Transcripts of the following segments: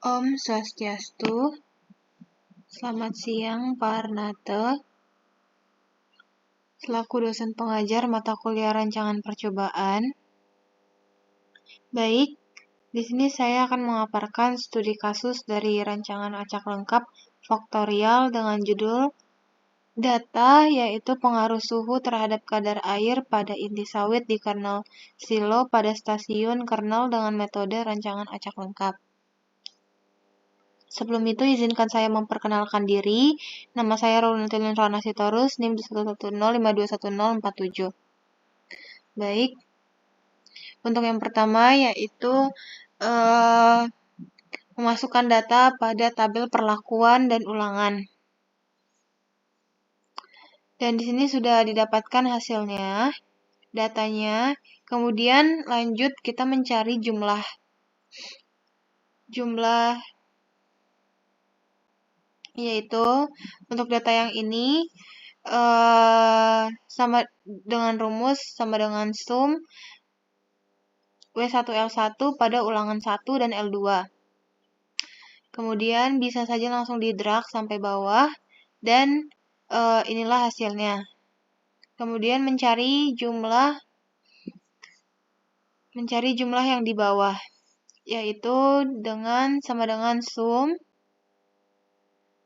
Om Swastiastu, selamat siang Pak Arnate, selaku dosen pengajar mata kuliah rancangan percobaan. Baik, di sini saya akan memaparkan studi kasus dari rancangan acak lengkap faktorial dengan judul Data, yaitu pengaruh suhu terhadap kadar air pada inti sawit di kernel silo pada stasiun kernel dengan metode rancangan acak lengkap. Sebelum itu, izinkan saya memperkenalkan diri. Nama saya Ronaldinho Rana Sitorus, NIM 110521047. Baik, untuk yang pertama yaitu memasukkan data pada tabel perlakuan dan ulangan. Dan di sini sudah didapatkan hasilnya, datanya. Kemudian lanjut kita mencari jumlah yaitu untuk data yang ini sama dengan rumus sama dengan sum W1L1 pada ulangan 1 dan L2. Kemudian bisa saja langsung di drag sampai bawah dan inilah hasilnya. Kemudian mencari jumlah yang di bawah, yaitu sama dengan sum,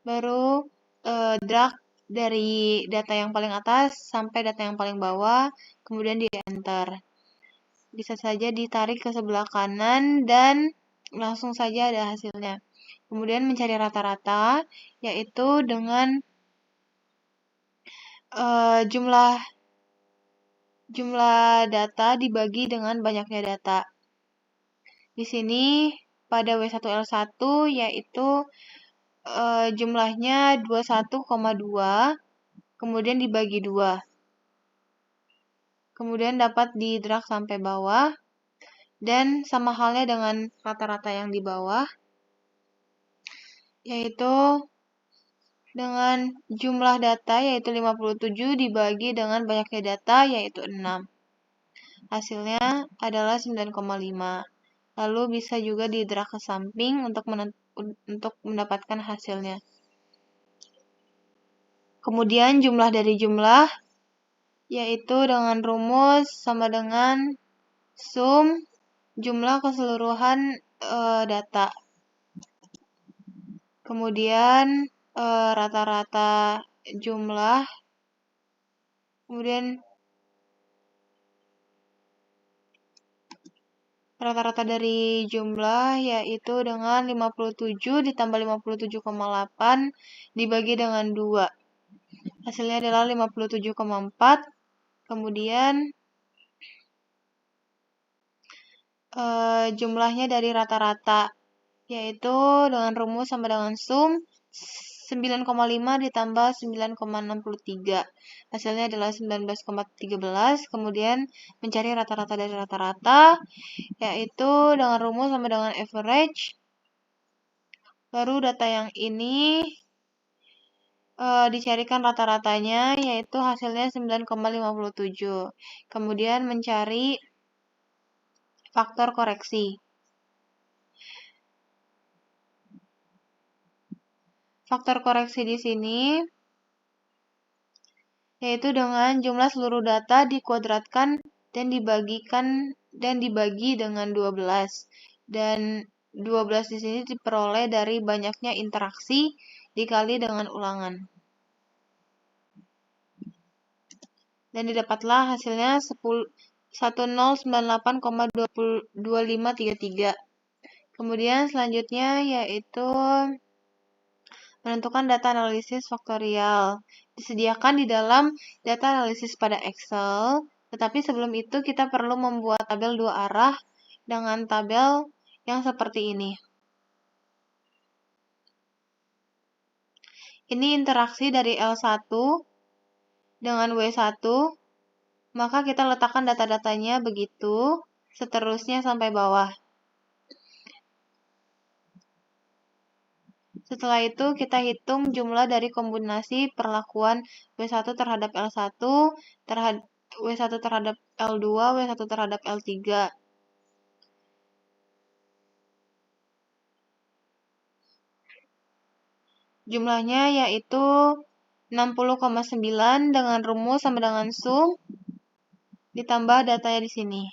baru drag dari data yang paling atas sampai data yang paling bawah, kemudian di enter. Bisa saja ditarik ke sebelah kanan dan langsung saja ada hasilnya. Kemudian mencari rata-rata, yaitu dengan jumlah data dibagi dengan banyaknya data. Di sini pada W1L1 yaitu jumlahnya 21,2, kemudian dibagi 2. Kemudian dapat di drag sampai bawah, dan sama halnya dengan rata-rata yang di bawah, yaitu dengan jumlah data yaitu 57 dibagi dengan banyaknya data yaitu 6. Hasilnya adalah 9,5. Lalu bisa juga di drag ke samping untuk mendapatkan hasilnya. Kemudian jumlah dari jumlah yaitu dengan rumus sama dengan sum jumlah keseluruhan data. Kemudian rata-rata jumlah, kemudian rata-rata dari jumlah yaitu dengan 57 ditambah 57,8 dibagi dengan 2. Hasilnya adalah 57,4. Kemudian jumlahnya dari rata-rata yaitu dengan rumus sama dengan sum 9,5 ditambah 9,63. Hasilnya adalah 19,13. Kemudian mencari rata-rata dari rata-rata yaitu dengan rumus sama dengan average. Baru data yang ini dicarikan rata-ratanya yaitu hasilnya 9,57. Kemudian mencari faktor koreksi. Faktor koreksi di sini yaitu dengan jumlah seluruh data dikuadratkan dan dibagi dengan 12. Dan 12 di sini diperoleh dari banyaknya interaksi dikali dengan ulangan. Dan didapatlah hasilnya 1098,2533. Kemudian selanjutnya yaitu menentukan data analisis faktorial. Disediakan di dalam data analisis pada Excel, tetapi sebelum itu kita perlu membuat tabel 2 arah dengan tabel yang seperti ini. Ini interaksi dari L1 dengan W1, maka kita letakkan data-datanya begitu, seterusnya sampai bawah. Setelah itu kita hitung jumlah dari kombinasi perlakuan W1 terhadap L1, W1 terhadap L2, W1 terhadap L3. Jumlahnya yaitu 60,9 dengan rumus sama dengan sum ditambah datanya di sini.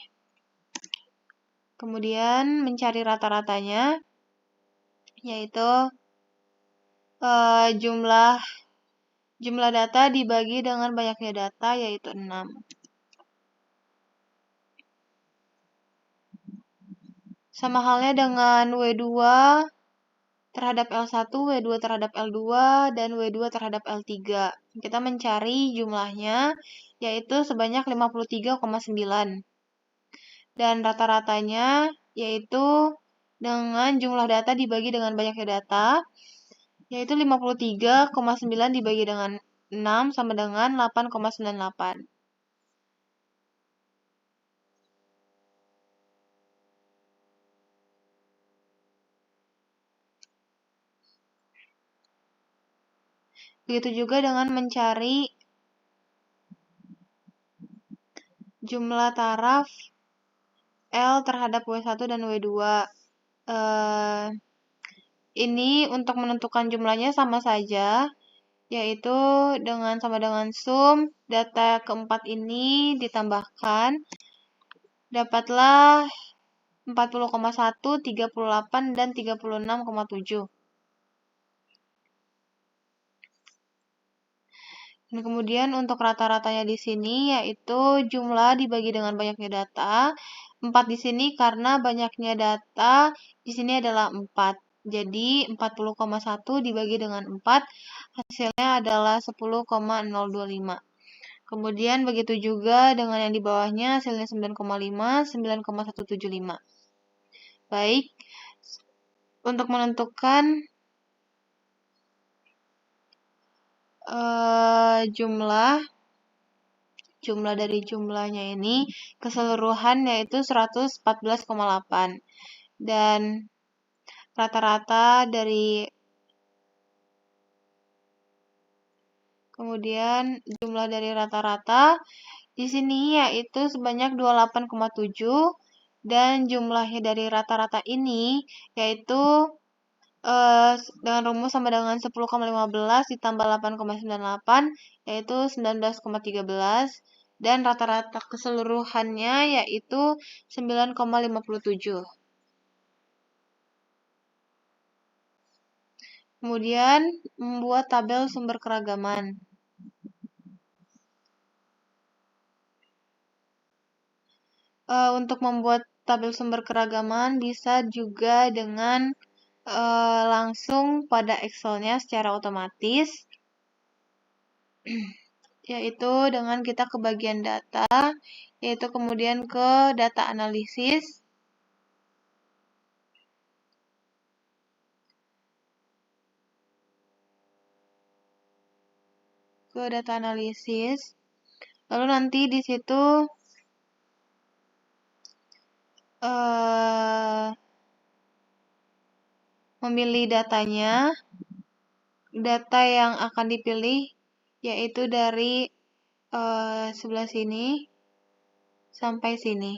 Kemudian mencari rata-ratanya yaitu jumlah data dibagi dengan banyaknya data yaitu 6. Sama halnya dengan W2 terhadap L1, W2 terhadap L2, dan W2 terhadap L3. Kita mencari jumlahnya yaitu sebanyak 53,9. Dan rata-ratanya yaitu dengan jumlah data dibagi dengan banyaknya data, yaitu 53,9 dibagi dengan 6 sama dengan 8,98. Begitu juga dengan mencari jumlah taraf L terhadap W1 dan W2. Ini untuk menentukan jumlahnya sama saja, yaitu sama dengan sum data keempat ini ditambahkan, dapatlah 40,1, 38, dan 36,7. Dan kemudian untuk rata-ratanya di sini yaitu jumlah dibagi dengan banyaknya data. 4 di sini karena banyaknya data di sini adalah 4. Jadi 40,1 dibagi dengan 4 hasilnya adalah 10,025. Kemudian begitu juga dengan yang di bawahnya hasilnya 9,5, 9,175. Baik, untuk menentukan jumlah dari jumlahnya ini keseluruhan yaitu 114,8 dan rata-rata dari kemudian jumlah dari rata-rata di sini yaitu sebanyak 28,7 dan jumlahnya dari rata-rata ini yaitu dengan rumus sama dengan 10,15 ditambah 8,98 yaitu 19,13 dan rata-rata keseluruhannya yaitu 9,57. Kemudian membuat tabel sumber keragaman. Untuk membuat tabel sumber keragaman bisa juga dengan langsung pada Excel-nya secara otomatis, yaitu dengan kita ke bagian data, yaitu kemudian ke data analisis, lalu nanti di situ memilih datanya, data yang akan dipilih yaitu dari sebelah sini sampai sini.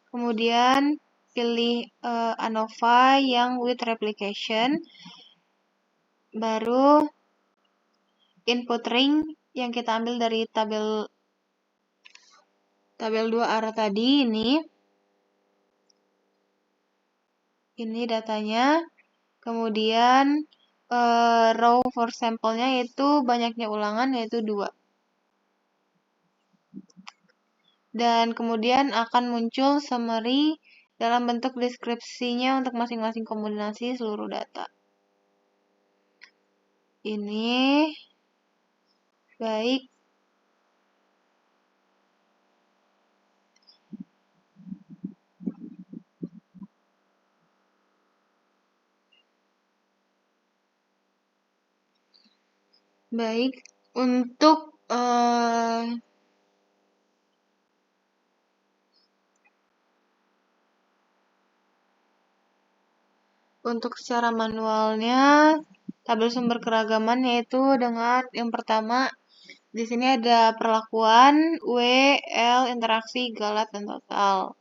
Kemudian pilih ANOVA yang with replication, baru input ring yang kita ambil dari tabel 2 arah tadi ini datanya. Kemudian row for sampelnya yaitu banyaknya ulangan yaitu 2. Dan kemudian akan muncul summary dalam bentuk deskripsinya untuk masing-masing kombinasi seluruh data. Ini baik. Baik, untuk secara manualnya tabel sumber keragaman yaitu dengan yang pertama di sini ada perlakuan W, L, interaksi, galat, dan total.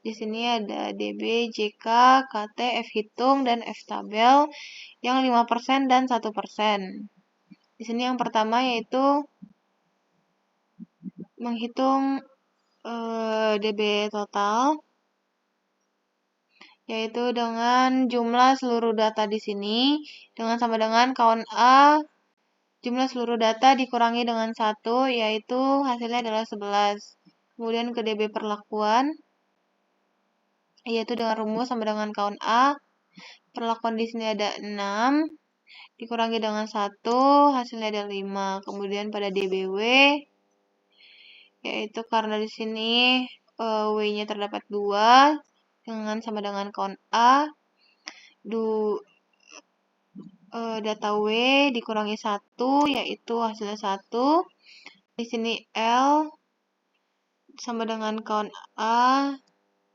Di sini ada DB, JK, KT, F hitung, dan F tabel yang 5% dan 1%. Di sini yang pertama yaitu menghitung DB total, yaitu dengan jumlah seluruh data di sini dengan sama dengan count A jumlah seluruh data dikurangi dengan 1, yaitu hasilnya adalah 11. Kemudian ke DB perlakuan, yaitu dengan rumus sama dengan count A. Perlakuan di sini ada 6, dikurangi dengan 1, hasilnya ada 5. Kemudian pada DBW, yaitu karena di sini W-nya terdapat 2, dengan sama dengan count A. Data W dikurangi 1, yaitu hasilnya 1. Di sini L sama dengan count A,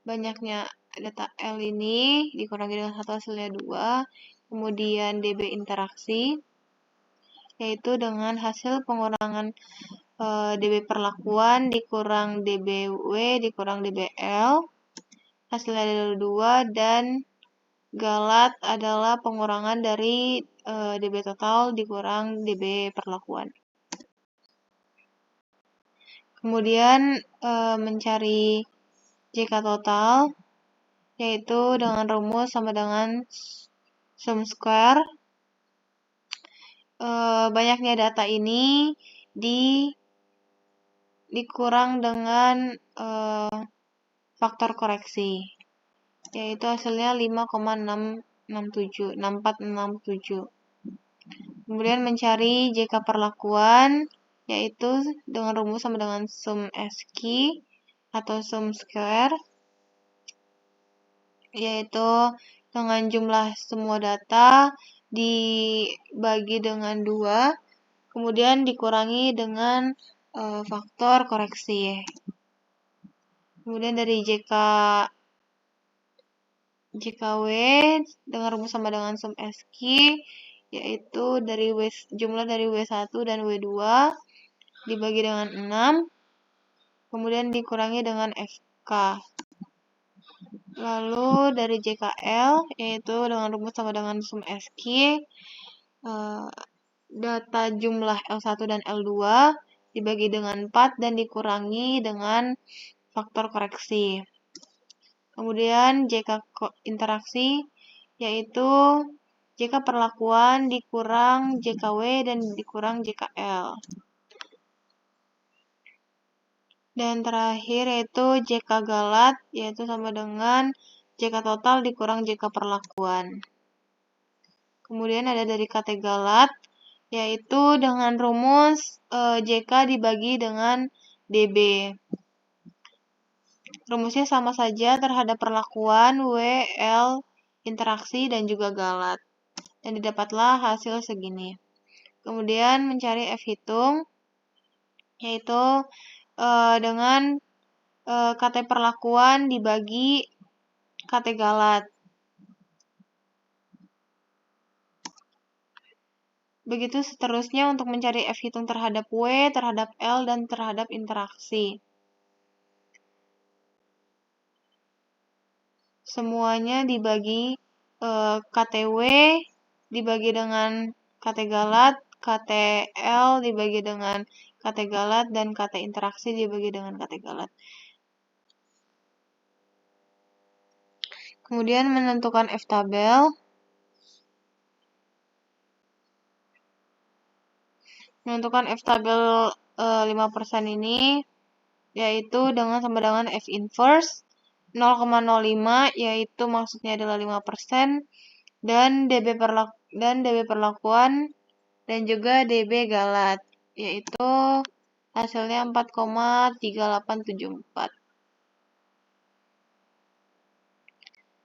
banyaknya data L ini dikurangi dengan 1, hasilnya 2. Kemudian DB interaksi, yaitu dengan hasil pengurangan DB perlakuan dikurang DBW dikurang DBL, hasilnya adalah 2, dan galat adalah pengurangan dari DB total dikurang DB perlakuan. Kemudian mencari JK total, yaitu dengan rumus sama dengan sum square. Banyaknya data ini dikurang dengan faktor koreksi, yaitu hasilnya 5,6467. Kemudian mencari JK perlakuan, yaitu dengan rumus sama dengan sum SQ atau sum square, yaitu dengan jumlah semua data dibagi dengan 2, kemudian dikurangi dengan faktor koreksi. Kemudian dari JKW dengan rumus sama dengan sum SQ, yaitu dari jumlah dari W1 dan W2 dibagi dengan 6, kemudian dikurangi dengan FK. Lalu dari JKL, yaitu dengan rumus sama dengan sum SQ, data jumlah L1 dan L2 dibagi dengan 4 dan dikurangi dengan faktor koreksi. Kemudian JK interaksi, yaitu JK perlakuan dikurang JKW dan dikurang JKL. Dan terakhir yaitu JK galat, yaitu sama dengan JK total dikurang JK perlakuan. Kemudian ada dari KT galat, yaitu dengan rumus JK dibagi dengan DB. Rumusnya sama saja terhadap perlakuan, W, L, interaksi, dan juga galat. Dan didapatlah hasil segini. Kemudian mencari F hitung, yaitu dengan KT perlakuan dibagi KT galat. Begitu seterusnya untuk mencari F hitung terhadap W, terhadap L, dan terhadap interaksi. Semuanya dibagi KTW dibagi dengan KT galat, KTL dibagi dengan KT galat, dan KT interaksi dibagi dengan KT galat. Kemudian menentukan F tabel. Menentukan F tabel 5% ini, yaitu dengan sama dengan F inverse 0,05, yaitu maksudnya adalah 5%, dan DB perlakuan, dan juga DB galat, yaitu hasilnya 4,3874.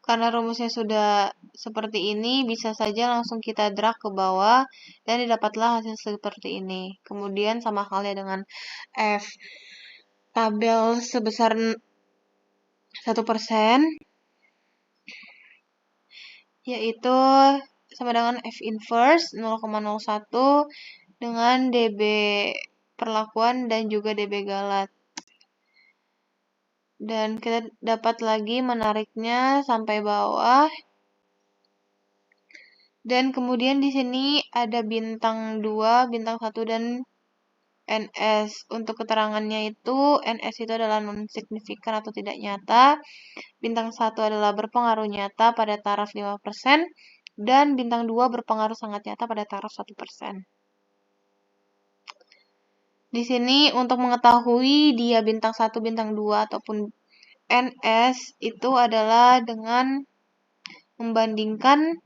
Karena rumusnya sudah seperti ini, bisa saja langsung kita drag ke bawah dan didapatlah hasil seperti ini. Kemudian sama halnya dengan F tabel sebesar 1%, yaitu sama dengan F inverse 0,01 dengan DB perlakuan dan juga DB galat. Dan kita dapat lagi menariknya sampai bawah. Dan kemudian di sini ada bintang 2, bintang 1, dan NS. Untuk keterangannya itu, NS itu adalah non-signifikan atau tidak nyata. Bintang 1 adalah berpengaruh nyata pada taraf 5%, dan bintang 2 berpengaruh sangat nyata pada taraf 1%. Di sini untuk mengetahui dia bintang 1, bintang 2, ataupun NS itu adalah dengan membandingkan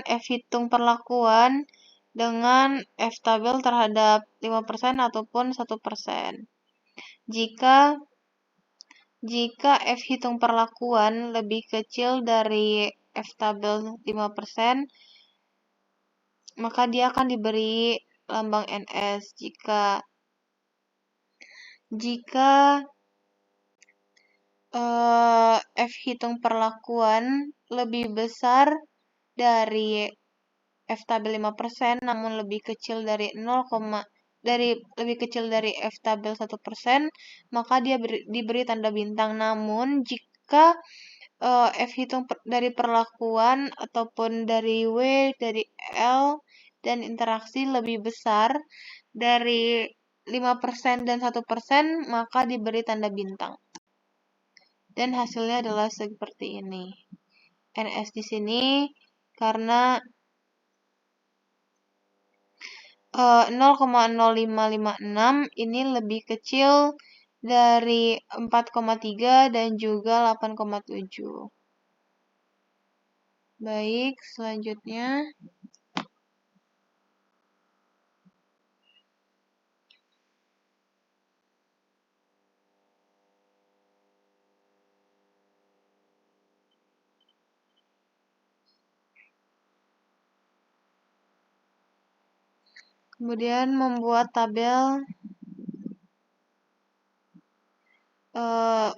F hitung perlakuan dengan F tabel terhadap 5% ataupun 1%. Jika F hitung perlakuan lebih kecil dari F tabel 5%, maka dia akan diberi lambang NS. Jika F hitung perlakuan lebih besar dari F tabel 5%, namun lebih kecil dari F tabel 1%, maka dia diberi tanda bintang. Namun jika F hitung dari perlakuan ataupun dari W, dari L, dan interaksi lebih besar dari 5% dan 1%, maka diberi tanda bintang. Dan hasilnya adalah seperti ini. NS di sini karena 0,0556 ini lebih kecil dari 4,3 dan juga 8,7. Baik, selanjutnya. Kemudian membuat tabel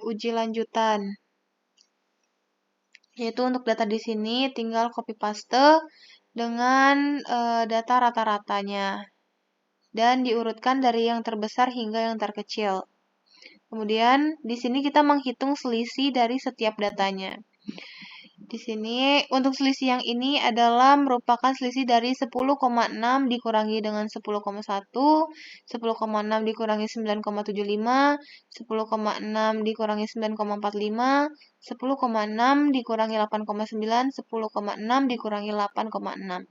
uji lanjutan. Yaitu untuk data di sini tinggal copy paste dengan data rata-ratanya. Dan diurutkan dari yang terbesar hingga yang terkecil. Kemudian di sini kita menghitung selisih dari setiap datanya. Di sini untuk selisih yang ini adalah merupakan selisih dari 10,6 dikurangi dengan 10,1, 10,6 dikurangi 9,75, 10,6 dikurangi 9,45, 10,6 dikurangi 8,9, 10,6 dikurangi 8,6.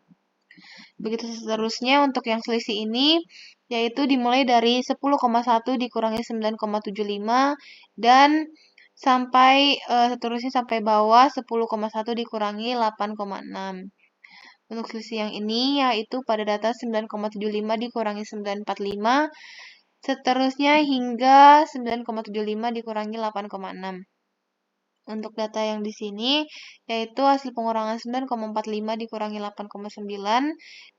Begitu seterusnya untuk yang selisih ini, yaitu dimulai dari 10,1 dikurangi 9,75 dan sampai seterusnya sampai bawah 10,1 dikurangi 8,6. Untuk selisih yang ini yaitu pada data 9,75 dikurangi 945, seterusnya hingga 9,75 dikurangi 8,6. Untuk data yang di sini yaitu hasil pengurangan 9,45 dikurangi 8,9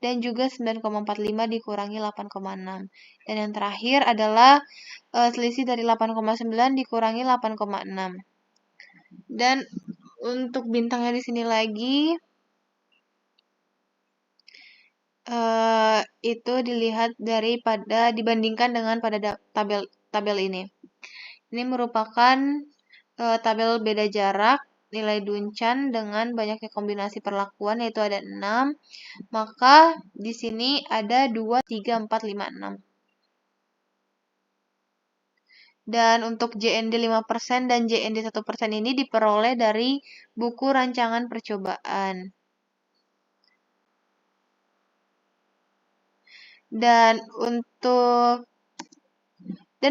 dan juga 9,45 dikurangi 8,6. Dan yang terakhir adalah selisih dari 8,9 dikurangi 8,6. Dan untuk bintangnya di sini lagi itu dilihat dibandingkan dengan pada tabel ini. Ini merupakan tabel beda jarak nilai Duncan dengan banyaknya kombinasi perlakuan, yaitu ada 6. Maka di sini ada 2, 3, 4, 5, 6. Dan untuk JND 5% dan JND 1% ini diperoleh dari buku rancangan percobaan. Dan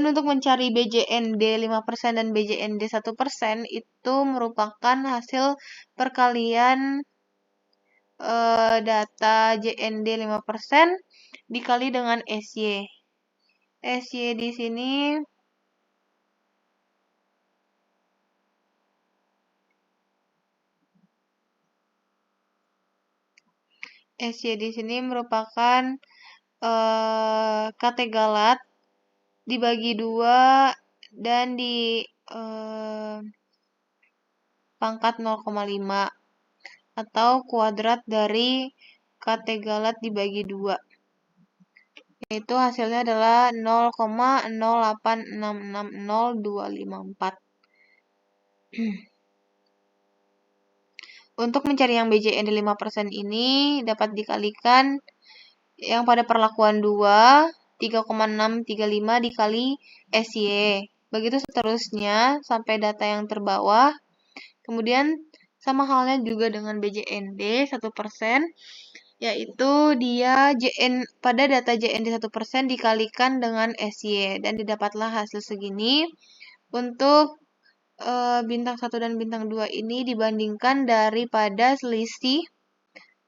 untuk mencari BJND 5% dan BJND 1% itu merupakan hasil perkalian data JND 5% dikali dengan SY. SY di sini merupakan kategalat dibagi 2 dan di pangkat 0,5 atau kuadrat dari kategalat dibagi 2. Itu hasilnya adalah 0,086600254. Untuk mencari yang BJND 5% ini dapat dikalikan yang pada perlakuan 2, 3,635 dikali SY. Begitu seterusnya sampai data yang terbawah. Kemudian sama halnya juga dengan BJND 1%, yaitu dia pada data JND 1% dikalikan dengan SY dan didapatlah hasil segini. Untuk bintang 1 dan bintang 2 ini dibandingkan daripada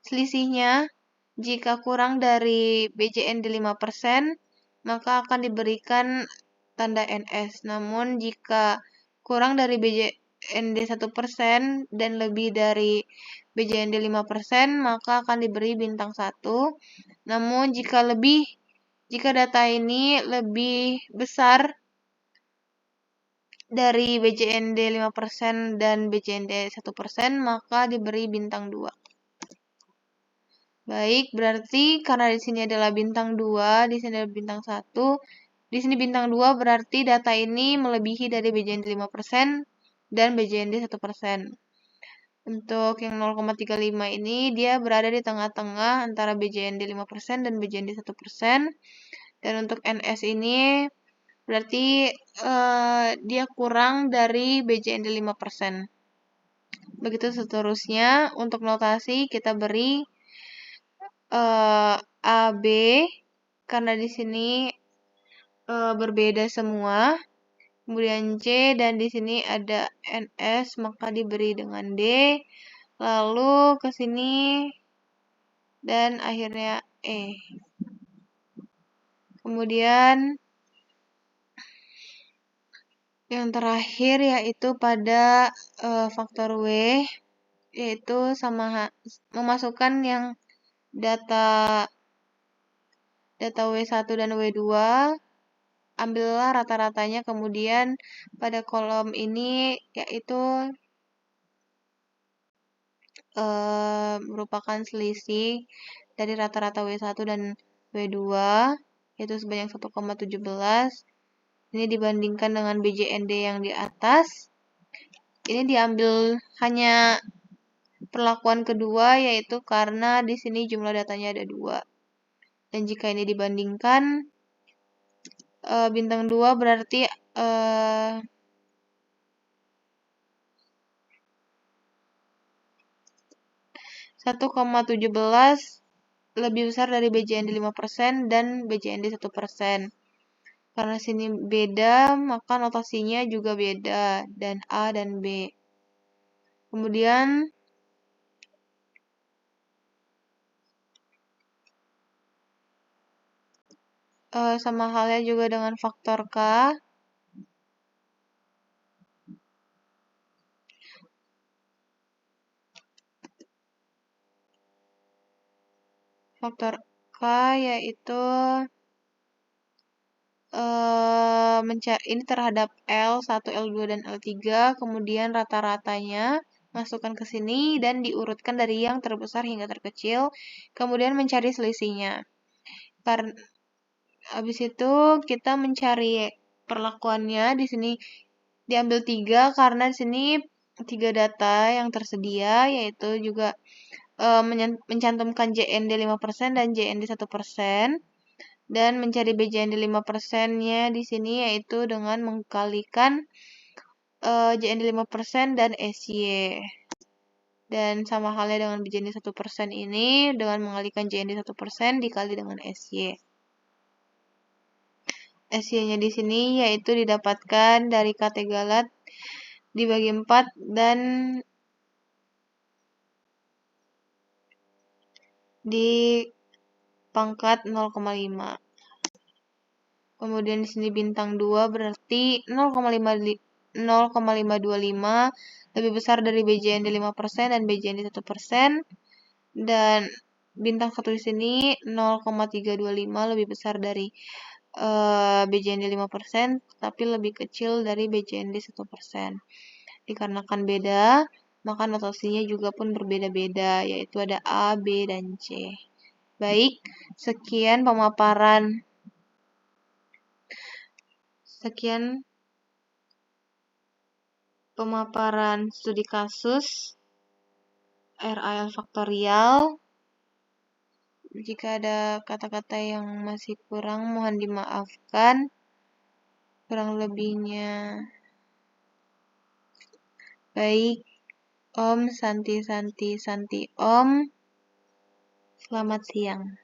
selisihnya jika kurang dari BJND 5%, maka akan diberikan tanda NS. Namun jika kurang dari BJND 1% dan lebih dari BJND 5%, maka akan diberi bintang 1. Namun jika data ini lebih besar dari BJND 5% dan BJND 1%, maka diberi bintang 2. Baik, berarti karena di sini adalah bintang 2, di sini adalah bintang 1. Di sini bintang 2 berarti data ini melebihi dari BJND 5% dan BJND 1%. Untuk yang 0,35 ini dia berada di tengah-tengah antara BJND 5% dan BJND 1%. Dan untuk NS ini berarti dia kurang dari BJND 5%. Begitu seterusnya. Untuk notasi kita beri AB karena di sini berbeda semua. Kemudian C dan di sini ada NS maka diberi dengan D. Lalu ke sini dan akhirnya E. Kemudian yang terakhir yaitu pada faktor W, yaitu memasukkan yang data W1 dan W2, ambillah rata-ratanya, kemudian pada kolom ini yaitu merupakan selisih dari rata-rata W1 dan W2, yaitu sebanyak 1,17. Ini dibandingkan dengan BJND yang di atas. Ini diambil hanya perlakuan kedua, yaitu karena di sini jumlah datanya ada 2. Dan jika ini dibandingkan bintang 2 berarti 1,17 lebih besar dari BJND 5% dan BJND 1%. Karena sini beda, maka notasinya juga beda, dan A dan B. Kemudian sama halnya juga dengan faktor K. Faktor K yaitu ini terhadap L1, L2, dan L3, kemudian rata-ratanya masukkan ke sini dan diurutkan dari yang terbesar hingga terkecil, kemudian mencari selisihnya. Habis itu kita mencari perlakuannya. Di sini diambil 3 karena di sini 3 data yang tersedia, yaitu juga mencantumkan JND 5% dan JND 1%. Dan mencari BJND 5%-nya di sini yaitu dengan mengkalikan JND 5% dan SY. Dan sama halnya dengan BJND 1% ini dengan mengalikan JND 1% dikali dengan SY. SY-nya di sini yaitu didapatkan dari KT Galat dibagi 4 dan di pangkat 0,5. Kemudian di sini bintang 2 berarti 0,525 lebih besar dari BJND 5% dan BJND 1%. Dan bintang 1 di sini 0,325 lebih besar dari BJND 5%, tapi lebih kecil dari BJND 1%. Dikarenakan beda, maka notasinya juga pun berbeda-beda, yaitu ada A, B, dan C. Baik, sekian pemaparan Sekian pemaparan studi kasus RAL faktorial. Jika ada kata-kata yang masih kurang, mohon dimaafkan. Kurang lebihnya baik. Om, Santi, Santi, Santi, Om. Selamat siang.